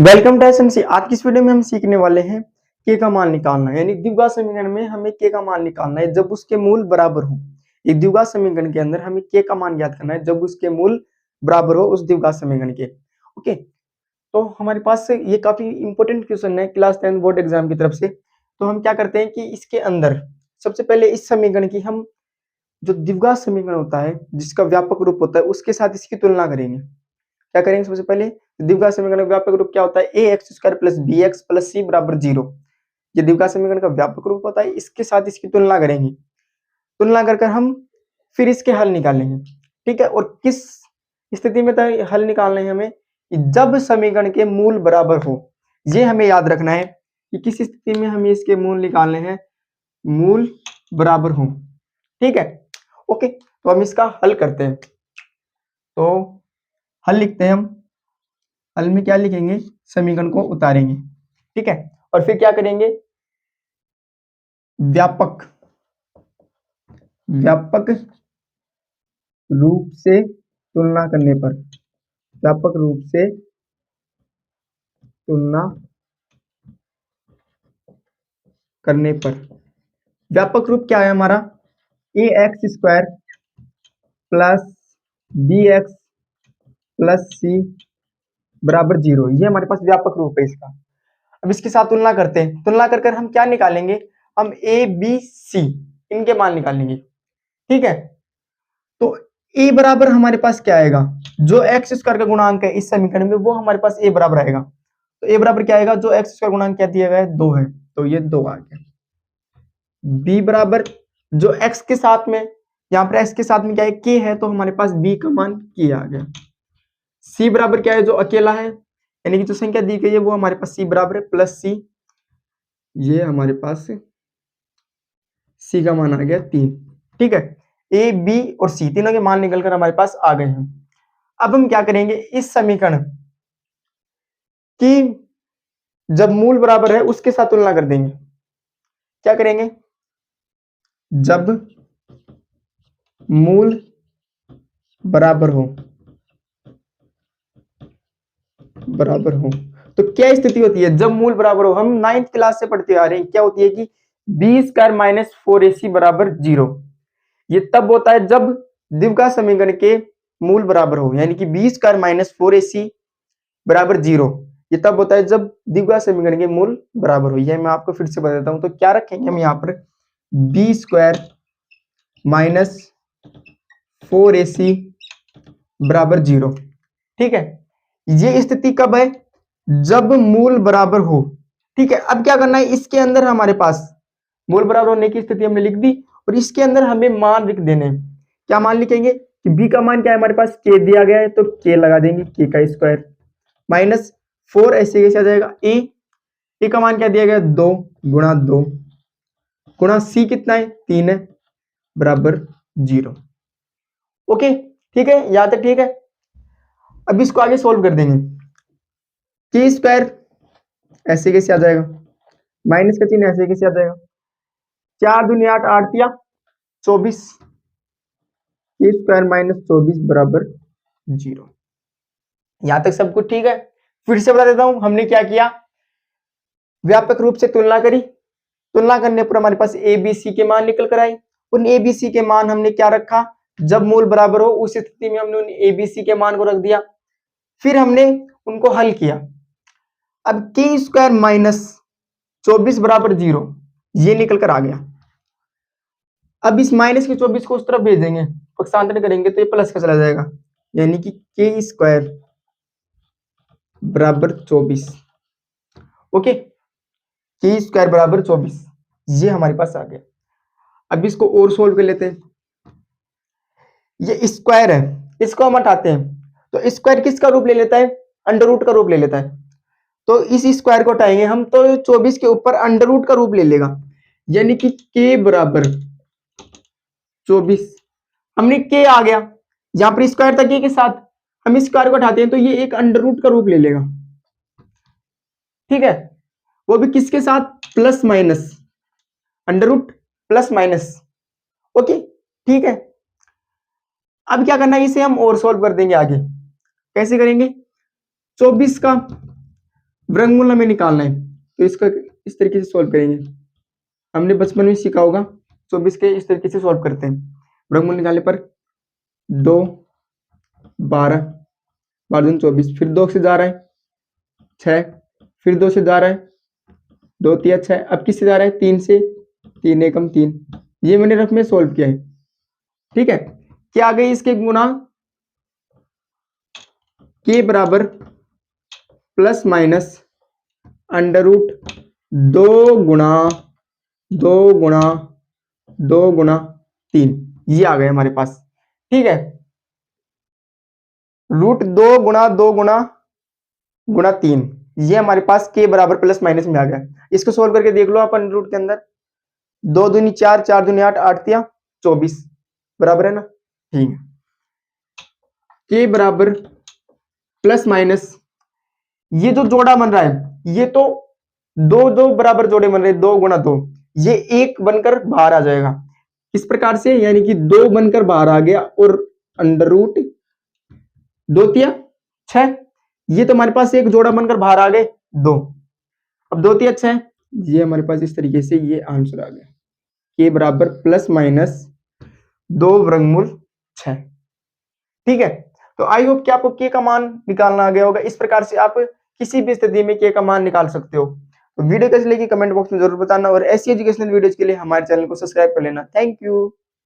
Welcome to SMC. आज की इस वीडियो में हम सीखने वाले हैं के का मान निकालना, यानी द्विघात समीकरण में हमें के का मान निकालना है जब उसके मूल बराबर हो। एक द्विघात समीकरण के अंदर हमें के का मान ज्ञात करना है जब उसके मूल बराबर हो उस द्विघात समीकरण के। ओके, तो हमारे पास ये काफी इंपॉर्टेंट क्वेश्चन है क्लास 10 बोर्ड एग्जाम की तरफ से। तो हम क्या करते हैं कि इसके अंदर सबसे पहले इस समीकरण की हम जो द्विघात समीकरण होता है जिसका व्यापक रूप होता है उसके साथ इसकी तुलना करेंगे। क्या करेंगे? सबसे पहले द्विघात समीकरण का व्यापक रूप क्या होता है? A x square plus b x plus c बराबर 0। ये द्विघात समीकरण का व्यापक रूप होता है, इसके साथ इसकी तुलना करेंगे। तुलना कर हम फिर इसके हल निकालेंगे। ठीक है, और किस स्थिति में हल निकालना है हमें? जब समीकरण के मूल बराबर हो। ये हमें याद रखना है कि किस स्थिति में हमें इसके मूल निकालने हैं, मूल बराबर हो। ठीक है, ओके, तो हम इसका हल करते हैं। तो हल लिखते हैं हम। हल में क्या लिखेंगे? समीकरण को उतारेंगे। ठीक है, और फिर क्या करेंगे? व्यापक रूप से तुलना करने पर, व्यापक रूप से तुलना करने पर व्यापक रूप क्या है हमारा? A x square plus b x plus c बराबर 0। ये हमारे पास व्यापक रूप है इसका। अब इसके साथ तुलना करते हैं। तुलना कर हम क्या निकालेंगे? हम ए बी सी इनके मान निकालेंगे। ठीक है, तो ए बराबर हमारे पास क्या आएगा? जो एक्स स्क्वायर का गुणांक है इस समीकरण में वो हमारे पास ए बराबर आएगा। तो ए बराबर क्या आएगा? जो एक्स स्क्वायर गुणांक क्या दिया गया है? 2 है, तो ये 2 आ गया। बी बराबर जो एक्स के साथ में, यहाँ पर एक्स के साथ में क्या है? के है, तो हमारे पास बी का मान के आ गया। सी बराबर क्या है? जो अकेला है, यानी कि जो संख्या दी गई है वो हमारे पास सी बराबर है प्लस सी। ये हमारे पास सी का मान आ गया 3। ठीक है, ए बी और सी तीनों के मान निकलकर हमारे पास आ गए हैं। अब हम क्या करेंगे? इस समीकरण की जब मूल बराबर है उसके साथ तुलना कर देंगे। क्या करेंगे? जब मूल बराबर हो तो क्या स्थिति होती है जब मूल बराबर हो? हम 9th क्लास से पढ़ते आ रहे हैं, क्या होती है कि बी स्क्वायर माइनस 4ac बराबर 0। ये तब होता है जब द्विघात समीकरण के मूल बराबर हो, यानी कि बी स्क्वायर माइनस 4ac बराबर 0। ये तब होता है जब द्विघात समीकरण के मूल बराबर हो। यह मैं आपको फिर से बता देता हूं। तो क्या रखेंगे हम यहाँ पर? बी स्क्वायर माइनस 4ac बराबर 0। ठीक है, ये स्थिति कब है? जब मूल बराबर हो। ठीक है, अब क्या करना है? इसके अंदर हमारे पास मूल बराबर होने की स्थिति हमने लिख दी और इसके अंदर हमें मान लिख देने। क्या मान लिखेंगे कि बी का मान क्या है हमारे पास? के दिया गया है, तो के लगा देंगे, के का स्क्वायर माइनस 4 ऐसे कैसे आ जाएगा? ए का मान क्या दिया गया? 2 गुणा 2 गुणा सी कितना है? 3 है, बराबर 0। ओके, ठीक है, यहां तक ठीक है। अब इसको आगे सोल्व कर देंगे। के स्क्वायर ऐसे कैसे आ जाएगा? माइनस का चिन्ह ऐसे कैसे आ जाएगा? 4 दूनी 8, 8 तिया 24, के स्क्वायर माइनस 24 बराबर 0। यहां तक सब कुछ ठीक है। फिर से बता देता हूं हमने क्या किया। व्यापक रूप से तुलना करी। तुलना करने पर हमारे पास ए बी सी के मान निकल कर आए। उन ए बी सी के मान हमने क्या रखा? जब मूल बराबर हो उस स्थिति में हमने उन ए बी सी के मान को रख दिया। फिर हमने उनको हल किया। अब के स्क्वायर माइनस 24 बराबर 0 ये निकल कर आ गया। अब इस माइनस के 24 को उस तरफ भेज देंगे, पक्षांतरण करेंगे तो ये प्लस का चला जाएगा, यानी कि के स्क्वायर बराबर 24। ओके, के स्क्वायर बराबर 24 ये हमारे पास आ गया। अब इसको और सोल्व कर लेते हैं। ये स्क्वायर है, इसको हम हटाते हैं तो स्क्वायर किसका रूप ले लेता है? अंडर रूट का रूप ले लेता है। तो इस स्क्वायर को हटाएंगे हम तो 24 के ऊपर अंडर रूट का रूप ले लेगा, यानी कि के बराबर 24। हमने के आ गया, यहां पर स्क्वायर था के के साथ, हम इस स्क्वायर को हटाते हैं तो ये एक अंडर रूट का रूप ले लेगा। ठीक है, वो भी किसके साथ? Plus minus, under root plus minus. Okay, ठीक है। अब क्या करना है? इसे हम और सोल्व कर देंगे आगे। कैसे करेंगे? 24 का वर्गमूल हमें निकालना है, तो इसका इस तरीके से सॉल्व करेंगे। हमने बचपन में सीखा होगा 24 के इस तरीके से सॉल्व करते हैं। वर्गमूल निकालने पर 2 12 12 24, फिर 2 से जा रहा है 6, फिर 2 से जा रहा है 2 3 6, अब किससे जा रहा है 3 से, 3 एकम 3। ये मैंने रफ में सॉल्व किया है। ठीक है, क्या आ गई इसके गुना, के बराबर प्लस माइनस अंडर रूट 2 गुणा 2 गुणा 2 गुणा 3, ये आ गए हमारे पास। ठीक है, रूट 2 गुणा 2 गुणा गुणा 3, ये हमारे पास के बराबर प्लस माइनस में आ गया। इसको सोल्व करके देख लो अपन रूट के अंदर, 2 दूनी 4, 4 दूनी 8, 8 तिया 24, बराबर है ना। ठीक है, के बराबर प्लस माइनस, ये जो जोड़ा बन रहा है ये तो दो बराबर जोड़े बन रहे हैं, 2 गुणा 2, ये एक बनकर बाहर आ जाएगा इस प्रकार से, यानी कि 2 बनकर बाहर आ गया, और अंडर रूट 2 तिया 6, ये तो हमारे पास एक जोड़ा बनकर बाहर आ गए 2, अब 2 तिया 6, ये हमारे पास इस तरीके से ये आंसर आ गया, के बराबर प्लस माइनस 2 वर्गमूल 6। ठीक है, तो आई होप कि आपको के का मान निकालना आ गया होगा। इस प्रकार से आप किसी भी स्थिति में के का मान निकाल सकते हो। तो वीडियो कैसी लगी कमेंट बॉक्स में जरूर बताना, और ऐसी एजुकेशनल वीडियोज के लिए हमारे चैनल को सब्सक्राइब कर लेना। Thank you.